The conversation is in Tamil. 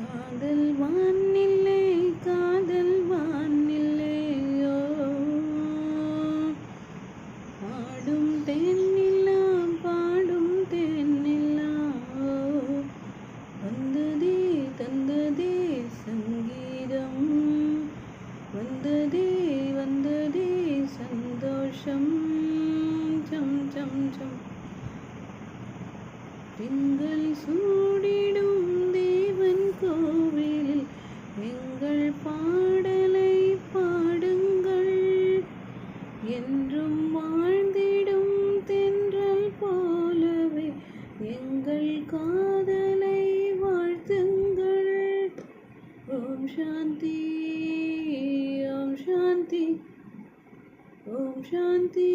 காதல் வானில்லை காதல் வானில்லையோ பாடும் தேனில்லா பாடும் தேனில்லா வந்ததே தந்ததே சங்கீதம் வந்ததே வந்ததே சந்தோஷம் சம் சம் சம் திங்கள் சூடிடும் தேவன் கோவிலில் எங்கள் பாடலை பாடுங்கள் என்றும் வாழ்ந்திடும் தென்றல் போலவே எங்கள் காதலை வாழ்த்துங்கள். ஓம் சாந்தி ஓம் சாந்தி ஓம் சாந்தி.